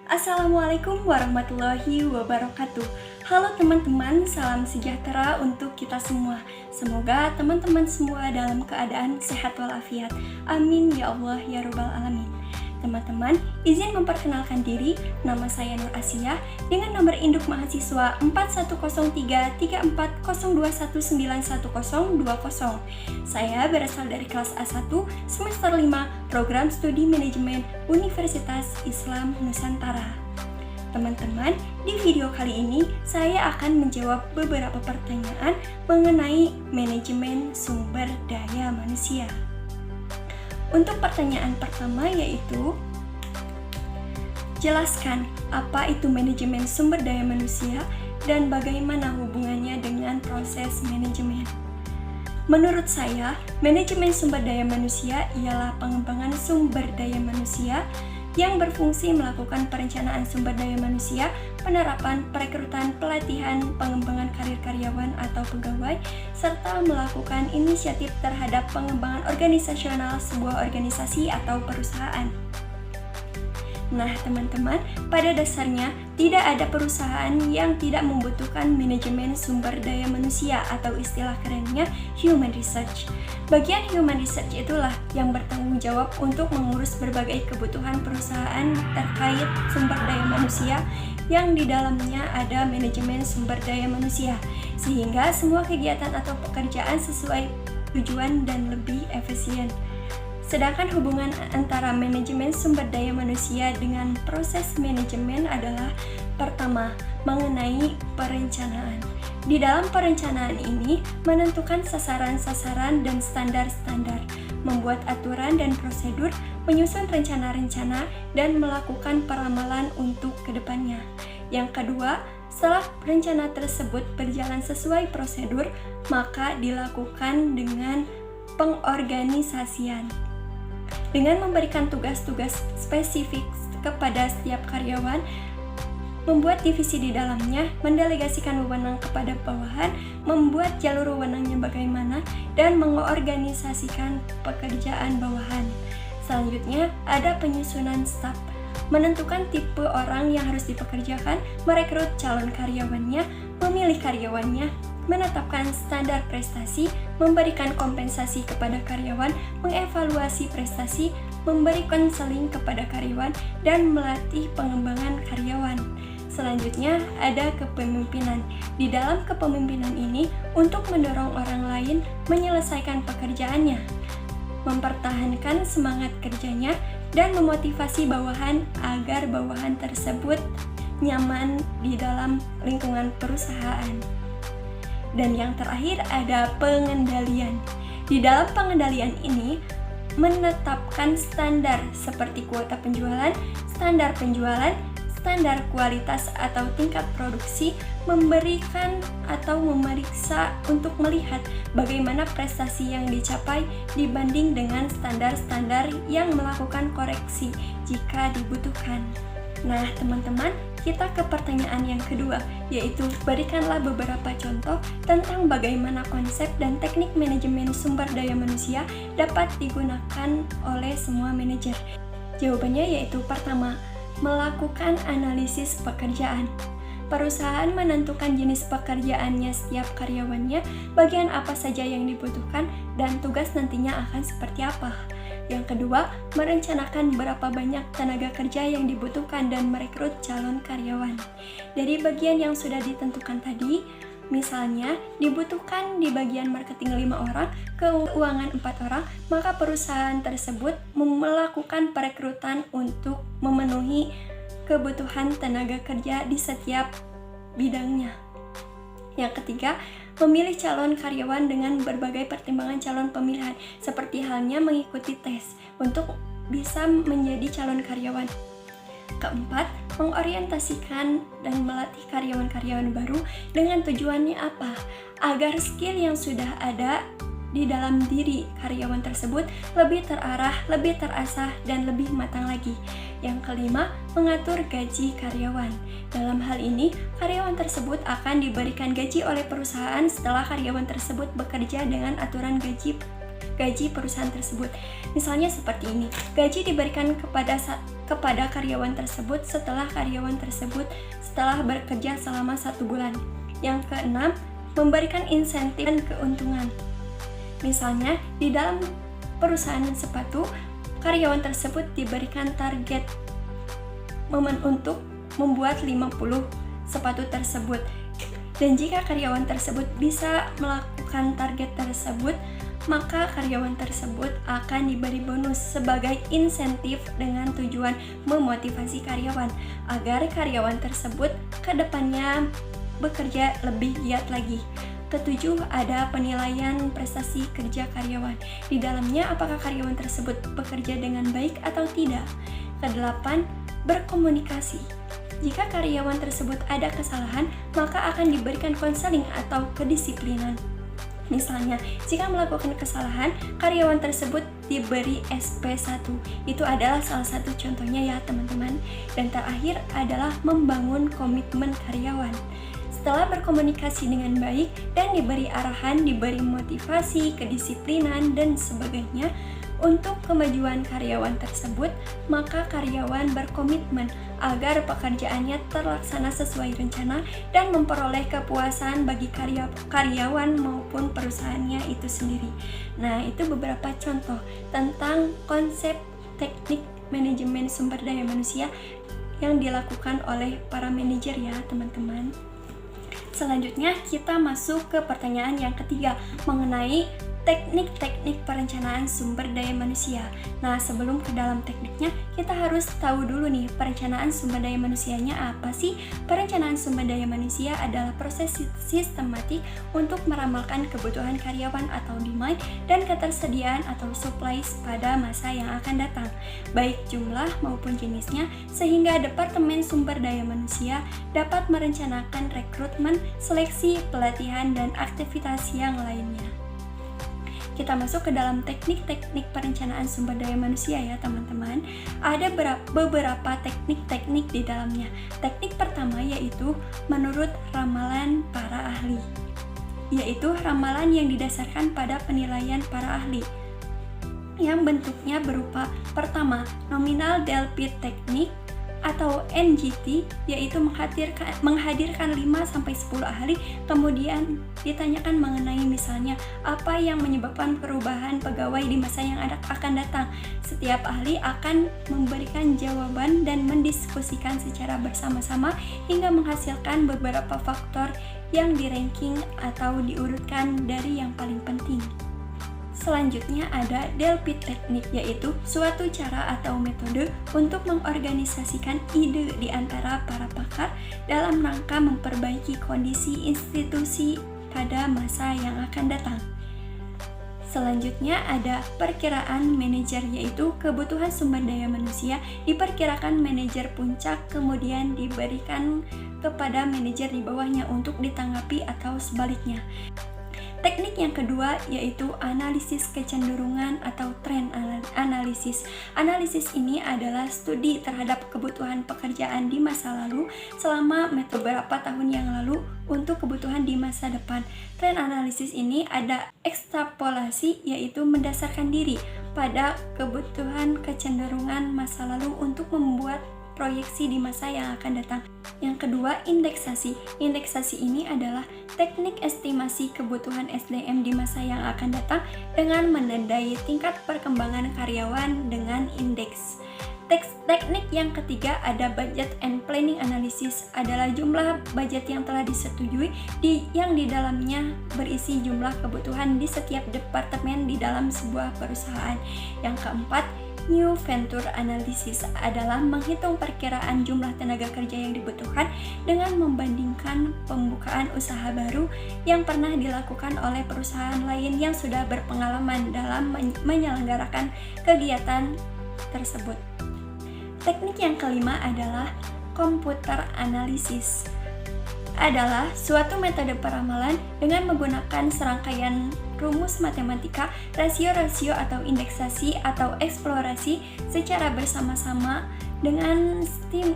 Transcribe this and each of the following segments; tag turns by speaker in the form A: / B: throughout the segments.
A: Assalamualaikum warahmatullahi wabarakatuh. Halo teman-teman, salam sejahtera untuk kita semua. Semoga teman-teman semua dalam keadaan sehat walafiat. Amin ya Allah ya Rabbal Alamin. Teman-teman, izin memperkenalkan diri. Nama saya Nur Asia dengan nomor induk mahasiswa 41033402191020. Saya berasal dari kelas A1 semester 5 Program Studi Manajemen Universitas Islam Nusantara. Teman-teman, di video kali ini saya akan menjawab beberapa pertanyaan mengenai manajemen sumber daya manusia. Untuk pertanyaan pertama yaitu, jelaskan apa itu manajemen sumber daya manusia dan bagaimana hubungannya dengan proses manajemen. Menurut saya, manajemen sumber daya manusia ialah pengembangan sumber daya manusia yang berfungsi melakukan perencanaan sumber daya manusia, penerapan, perekrutan, pelatihan, pengembangan karir karyawan atau pegawai, serta melakukan inisiatif terhadap pengembangan organisasional sebuah organisasi atau perusahaan. Nah, teman-teman, pada dasarnya tidak ada perusahaan yang tidak membutuhkan manajemen sumber daya manusia atau istilah kerennya human research. Bagian human research itulah yang bertanggung jawab untuk mengurus berbagai kebutuhan perusahaan terkait sumber daya manusia yang di dalamnya ada manajemen sumber daya manusia, sehingga semua kegiatan atau pekerjaan sesuai tujuan dan lebih efisien. Sedangkan hubungan antara manajemen sumber daya manusia dengan proses manajemen adalah pertama, mengenai perencanaan. Di dalam perencanaan ini, menentukan sasaran-sasaran dan standar-standar, membuat aturan dan prosedur, menyusun rencana-rencana, dan melakukan peramalan untuk kedepannya. Yang kedua, setelah rencana tersebut berjalan sesuai prosedur, maka dilakukan dengan pengorganisasian. Dengan memberikan tugas-tugas spesifik kepada setiap karyawan, membuat divisi di dalamnya, mendelegasikan wewenang kepada bawahan, membuat jalur wewenangnya bagaimana, dan mengorganisasikan pekerjaan bawahan. Selanjutnya, ada penyusunan staf, menentukan tipe orang yang harus dipekerjakan, merekrut calon karyawannya, memilih karyawannya, menetapkan standar prestasi, memberikan kompensasi kepada karyawan, mengevaluasi prestasi, memberi konseling kepada karyawan, dan melatih pengembangan karyawan. Selanjutnya, ada kepemimpinan. Di dalam kepemimpinan ini, untuk mendorong orang lain menyelesaikan pekerjaannya, mempertahankan semangat kerjanya, dan memotivasi bawahan agar bawahan tersebut nyaman di dalam lingkungan perusahaan. Dan yang terakhir ada pengendalian. Di dalam pengendalian ini, menetapkan standar seperti kuota penjualan, standar kualitas atau tingkat produksi, memberikan atau memeriksa untuk melihat bagaimana prestasi yang dicapai dibanding dengan standar-standar yang melakukan koreksi jika dibutuhkan. Nah, teman-teman, kita ke pertanyaan yang kedua, yaitu berikanlah beberapa contoh tentang bagaimana konsep dan teknik manajemen sumber daya manusia dapat digunakan oleh semua manajer. Jawabannya yaitu pertama, melakukan analisis pekerjaan. Perusahaan menentukan jenis pekerjaannya setiap karyawannya, bagian apa saja yang dibutuhkan, dan tugas nantinya akan seperti apa. Yang kedua, merencanakan berapa banyak tenaga kerja yang dibutuhkan dan merekrut calon karyawan. Dari bagian yang sudah ditentukan tadi, misalnya dibutuhkan di bagian marketing 5 orang, keuangan 4 orang, maka perusahaan tersebut melakukan perekrutan untuk memenuhi kebutuhan tenaga kerja di setiap bidangnya. Yang ketiga, memilih calon karyawan dengan berbagai pertimbangan calon pemilihan, seperti halnya mengikuti tes untuk bisa menjadi calon karyawan. Keempat, mengorientasikan dan melatih karyawan-karyawan baru dengan tujuannya apa? Agar skill yang sudah ada di dalam diri karyawan tersebut lebih terarah, lebih terasah, dan lebih matang lagi. Yang kelima, mengatur gaji karyawan. Dalam hal ini, karyawan tersebut akan diberikan gaji oleh perusahaan setelah karyawan tersebut bekerja dengan aturan gaji gaji perusahaan tersebut. Misalnya seperti ini, gaji diberikan kepada karyawan tersebut setelah bekerja selama 1 bulan. Yang keenam, memberikan insentif dan keuntungan. Misalnya, di dalam perusahaan sepatu, karyawan tersebut diberikan target untuk membuat 50 sepatu tersebut. Dan jika karyawan tersebut bisa melakukan target tersebut, maka karyawan tersebut akan diberi bonus sebagai insentif dengan tujuan memotivasi karyawan agar karyawan tersebut ke depannya bekerja lebih giat lagi. Ketujuh, ada penilaian prestasi kerja karyawan. Di dalamnya, apakah karyawan tersebut bekerja dengan baik atau tidak. Kedelapan, berkomunikasi. Jika karyawan tersebut ada kesalahan, maka akan diberikan konseling atau kedisiplinan. Misalnya, jika melakukan kesalahan, karyawan tersebut diberi SP1. Itu adalah salah satu contohnya ya teman-teman. Dan terakhir adalah membangun komitmen karyawan. Setelah berkomunikasi dengan baik dan diberi arahan, diberi motivasi, kedisiplinan, dan sebagainya untuk kemajuan karyawan tersebut, maka karyawan berkomitmen agar pekerjaannya terlaksana sesuai rencana dan memperoleh kepuasan bagi karyawan maupun perusahaannya itu sendiri. Nah, itu beberapa contoh tentang konsep teknik manajemen sumber daya manusia yang dilakukan oleh para manajer ya teman-teman. Selanjutnya kita masuk ke pertanyaan yang ketiga mengenai teknik-teknik perencanaan sumber daya manusia. Nah, sebelum ke dalam tekniknya, kita harus tahu dulu nih perencanaan sumber daya manusianya apa sih? Perencanaan sumber daya manusia adalah proses sistematik untuk meramalkan kebutuhan karyawan atau demand dan ketersediaan atau supply pada masa yang akan datang, baik jumlah maupun jenisnya, sehingga Departemen Sumber Daya Manusia dapat merencanakan rekrutmen, seleksi, pelatihan, dan aktivitas yang lainnya. Kita masuk ke dalam teknik-teknik perencanaan sumber daya manusia ya teman-teman. Ada beberapa teknik-teknik di dalamnya. Teknik pertama yaitu menurut ramalan para ahli, yaitu ramalan yang didasarkan pada penilaian para ahli yang bentuknya berupa pertama, nominal Delphi teknik atau NGT, yaitu menghadirkan 5-10 ahli, kemudian ditanyakan mengenai misalnya apa yang menyebabkan perubahan pegawai di masa yang akan datang. Setiap ahli akan memberikan jawaban dan mendiskusikan secara bersama-sama hingga menghasilkan beberapa faktor yang di-ranking atau diurutkan dari yang paling penting. Selanjutnya ada Delphi teknik, yaitu suatu cara atau metode untuk mengorganisasikan ide di antara para pakar dalam rangka memperbaiki kondisi institusi pada masa yang akan datang. Selanjutnya ada perkiraan manajer, yaitu kebutuhan sumber daya manusia diperkirakan manajer puncak kemudian diberikan kepada manajer di bawahnya untuk ditanggapi atau sebaliknya. Teknik yang kedua yaitu analisis kecenderungan atau trend analisis. Analisis ini adalah studi terhadap kebutuhan pekerjaan di masa lalu selama beberapa tahun yang lalu untuk kebutuhan di masa depan. Trend analisis ini ada ekstrapolasi, yaitu mendasarkan diri pada kebutuhan kecenderungan masa lalu untuk membuat proyeksi di masa yang akan datang. Yang kedua, indeksasi. Indeksasi ini adalah teknik estimasi kebutuhan SDM di masa yang akan datang dengan menandai tingkat perkembangan karyawan dengan indeks. Teknik yang ketiga ada budget and planning analysis, adalah jumlah budget yang telah disetujui yang di dalamnya berisi jumlah kebutuhan di setiap departemen di dalam sebuah perusahaan. Yang keempat, New Venture Analysis adalah menghitung perkiraan jumlah tenaga kerja yang dibutuhkan dengan membandingkan pembukaan usaha baru yang pernah dilakukan oleh perusahaan lain yang sudah berpengalaman dalam menyelenggarakan kegiatan tersebut. Teknik yang kelima adalah Computer Analysis, adalah suatu metode peramalan dengan menggunakan serangkaian rumus matematika, rasio-rasio atau indeksasi atau eksplorasi secara bersama-sama dengan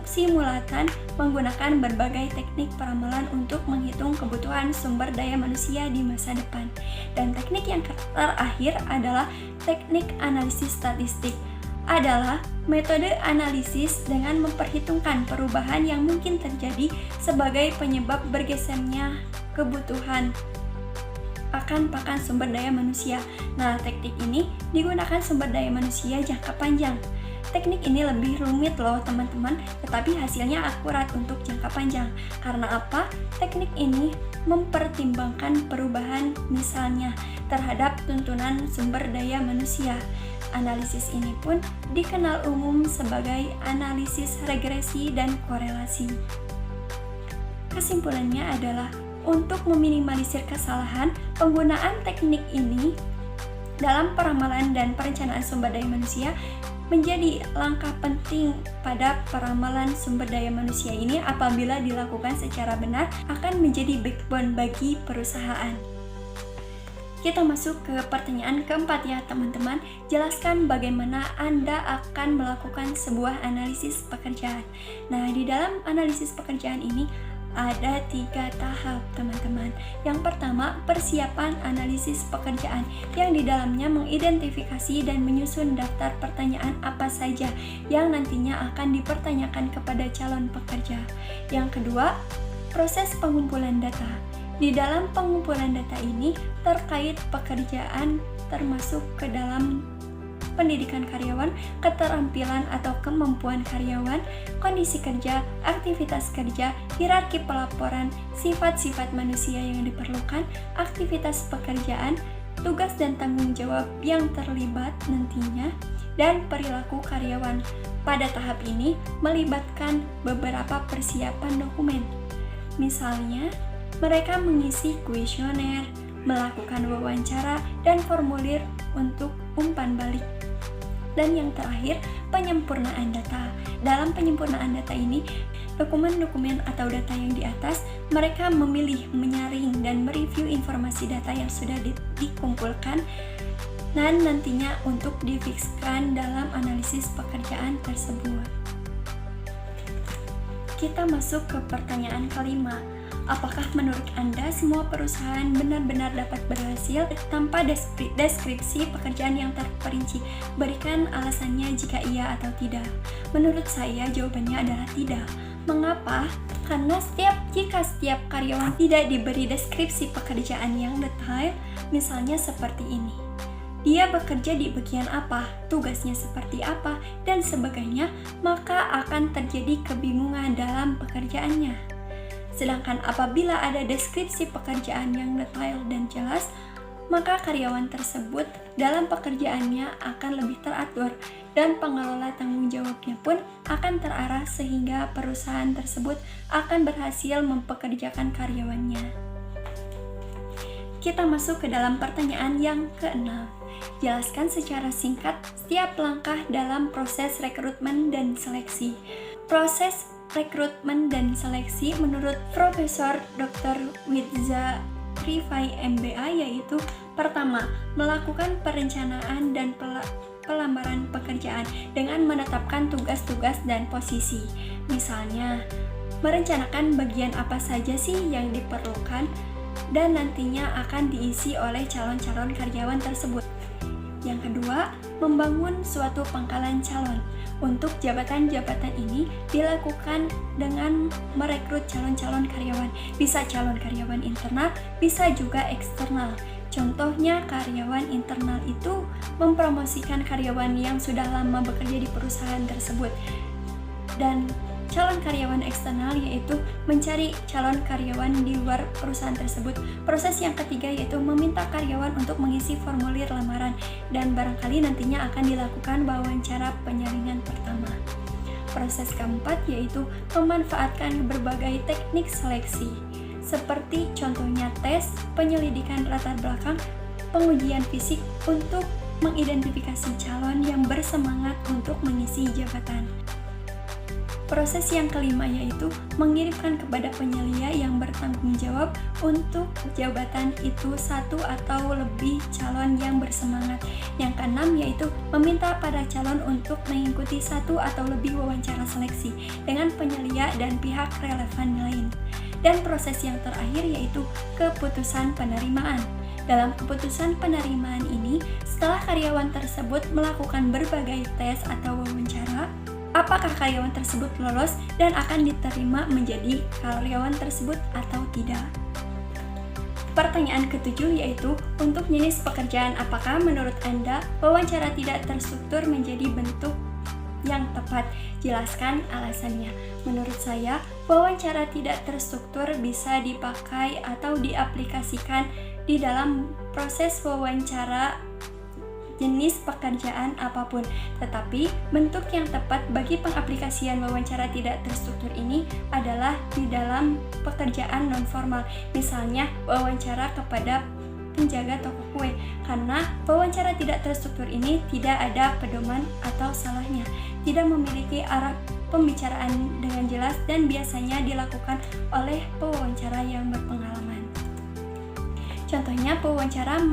A: simulatan menggunakan berbagai teknik peramalan untuk menghitung kebutuhan sumber daya manusia di masa depan. Dan teknik yang terakhir adalah teknik analisis statistik. Adalah metode analisis dengan memperhitungkan perubahan yang mungkin terjadi sebagai penyebab bergesernya kebutuhan akan pakan sumber daya manusia. Nah, teknik ini digunakan sumber daya manusia jangka panjang. Teknik ini lebih rumit loh teman-teman, tetapi hasilnya akurat untuk jangka panjang. Karena apa? Teknik ini mempertimbangkan perubahan misalnya terhadap tuntunan sumber daya manusia. Analisis ini pun dikenal umum sebagai analisis regresi dan korelasi. Kesimpulannya adalah untuk meminimalisir kesalahan, penggunaan teknik ini dalam peramalan dan perencanaan sumber daya manusia menjadi langkah penting pada peramalan sumber daya manusia ini. Apabila dilakukan secara benar akan menjadi backbone bagi perusahaan. Kita masuk ke pertanyaan keempat ya teman-teman. Jelaskan bagaimana Anda akan melakukan sebuah analisis pekerjaan. Nah, di dalam analisis pekerjaan ini ada 3 tahap teman-teman. Yang pertama, persiapan analisis pekerjaan yang di dalamnya mengidentifikasi dan menyusun daftar pertanyaan apa saja yang nantinya akan dipertanyakan kepada calon pekerja. Yang kedua, proses pengumpulan data. Di dalam pengumpulan data ini terkait pekerjaan termasuk ke dalam pendidikan karyawan, keterampilan atau kemampuan karyawan, kondisi kerja, aktivitas kerja, hierarki pelaporan, sifat-sifat manusia yang diperlukan, aktivitas pekerjaan, tugas dan tanggung jawab yang terlibat nantinya, dan perilaku karyawan. Pada tahap ini melibatkan beberapa persiapan dokumen. Misalnya, mereka mengisi kuesioner, melakukan wawancara, dan formulir untuk umpan balik. Dan yang terakhir, penyempurnaan data. Dalam penyempurnaan data ini, dokumen-dokumen atau data yang di atas, mereka memilih, menyaring, dan mereview informasi data yang sudah dikumpulkan dan nantinya untuk difikskan dalam analisis pekerjaan tersebut. Kita masuk ke pertanyaan kelima. Apakah menurut Anda semua perusahaan benar-benar dapat berhasil tanpa deskripsi pekerjaan yang terperinci? Berikan alasannya jika iya atau tidak. Menurut saya jawabannya adalah tidak. Mengapa? Karena jika setiap karyawan tidak diberi deskripsi pekerjaan yang detail, misalnya seperti ini. Dia bekerja di bagian apa, tugasnya seperti apa, dan sebagainya, maka akan terjadi kebingungan dalam pekerjaannya. Sedangkan apabila ada deskripsi pekerjaan yang detail dan jelas, maka karyawan tersebut dalam pekerjaannya akan lebih teratur dan pengelola tanggung jawabnya pun akan terarah sehingga perusahaan tersebut akan berhasil mempekerjakan karyawannya. Kita masuk ke dalam pertanyaan yang keenam. Jelaskan secara singkat setiap langkah dalam proses rekrutmen dan seleksi. Proses rekrutmen dan seleksi menurut Profesor Dr. Widza Rifai MBA yaitu pertama, melakukan perencanaan dan pelamaran pekerjaan dengan menetapkan tugas-tugas dan posisi. Misalnya, merencanakan bagian apa saja sih yang diperlukan dan nantinya akan diisi oleh calon-calon karyawan tersebut. Yang kedua, membangun suatu pangkalan calon. Untuk jabatan-jabatan ini dilakukan dengan merekrut calon-calon karyawan. Bisa calon karyawan internal, bisa juga eksternal. Contohnya karyawan internal itu mempromosikan karyawan yang sudah lama bekerja di perusahaan tersebut. Dan calon karyawan eksternal yaitu mencari calon karyawan di luar perusahaan tersebut. Proses yang ketiga yaitu meminta karyawan untuk mengisi formulir lamaran dan barangkali nantinya akan dilakukan wawancara penyaringan pertama. Proses keempat yaitu memanfaatkan berbagai teknik seleksi seperti contohnya tes, penyelidikan latar belakang, pengujian fisik untuk mengidentifikasi calon yang bersemangat untuk mengisi jabatan. Proses yang kelima yaitu mengirimkan kepada penyelia yang bertanggung jawab untuk jabatan itu satu atau lebih calon yang bersemangat. Yang keenam yaitu meminta pada calon untuk mengikuti satu atau lebih wawancara seleksi dengan penyelia dan pihak relevan lain. Dan proses yang terakhir yaitu keputusan penerimaan. Dalam keputusan penerimaan ini, setelah karyawan tersebut melakukan berbagai tes atau wawancara, apakah karyawan tersebut lolos dan akan diterima menjadi karyawan tersebut atau tidak. Pertanyaan ketujuh yaitu, untuk jenis pekerjaan apakah menurut Anda wawancara tidak terstruktur menjadi bentuk yang tepat? Jelaskan alasannya. Menurut saya, wawancara tidak terstruktur bisa dipakai atau diaplikasikan di dalam proses wawancara jenis pekerjaan apapun. Tetapi, bentuk yang tepat bagi pengaplikasian wawancara tidak terstruktur ini adalah di dalam pekerjaan non-formal. Misalnya, wawancara kepada penjaga toko kue, karena wawancara tidak terstruktur ini tidak ada pedoman atau salahnya, tidak memiliki arah pembicaraan dengan jelas dan biasanya dilakukan oleh pewawancara yang berpengalaman. Contohnya, pewawancara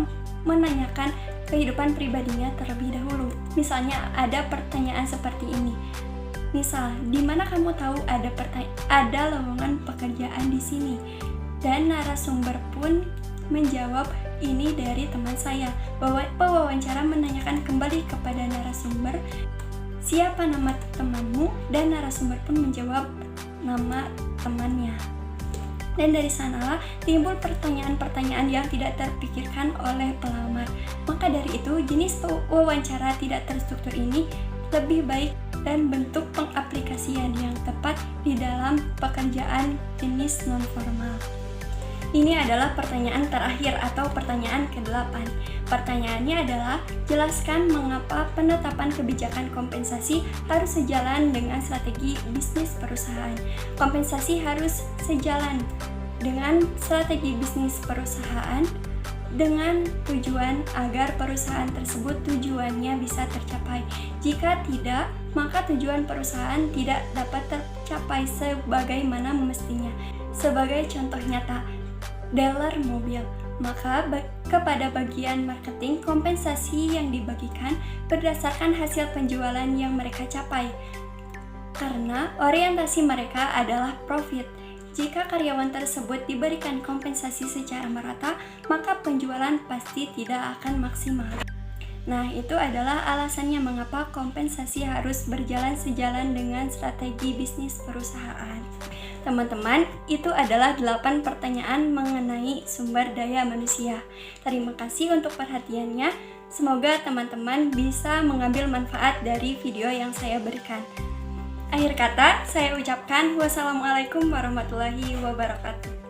A: menanyakan kehidupan pribadinya terlebih dahulu. Misalnya ada pertanyaan seperti ini. Misal, di mana kamu tahu ada lowongan pekerjaan di sini? Dan narasumber pun menjawab, ini dari teman saya. Pewawancara menanyakan kembali kepada narasumber, siapa nama temanmu? Dan narasumber pun menjawab nama temannya. Dan dari sanalah timbul pertanyaan-pertanyaan yang tidak terpikirkan oleh pelamar. Maka dari itu, jenis wawancara tidak terstruktur ini lebih baik dan bentuk pengaplikasian yang tepat di dalam pekerjaan jenis non-formal. Ini adalah pertanyaan terakhir atau pertanyaan ke-8. Pertanyaannya adalah, jelaskan mengapa penetapan kebijakan kompensasi harus sejalan dengan strategi bisnis perusahaan. Kompensasi harus sejalan dengan strategi bisnis perusahaan dengan tujuan agar perusahaan tersebut tujuannya bisa tercapai. Jika tidak, maka tujuan perusahaan tidak dapat tercapai sebagaimana mestinya. Sebagai contoh nyata, dealer mobil, maka kepada bagian marketing kompensasi yang dibagikan berdasarkan hasil penjualan yang mereka capai, karena orientasi mereka adalah profit. Jika karyawan tersebut diberikan kompensasi secara merata, maka penjualan pasti tidak akan maksimal. Nah, itu adalah alasannya mengapa kompensasi harus berjalan sejalan dengan strategi bisnis perusahaan. Teman-teman, itu adalah 8 pertanyaan mengenai sumber daya manusia. Terima kasih untuk perhatiannya. Semoga teman-teman bisa mengambil manfaat dari video yang saya berikan. Akhir kata, saya ucapkan wassalamualaikum warahmatullahi wabarakatuh.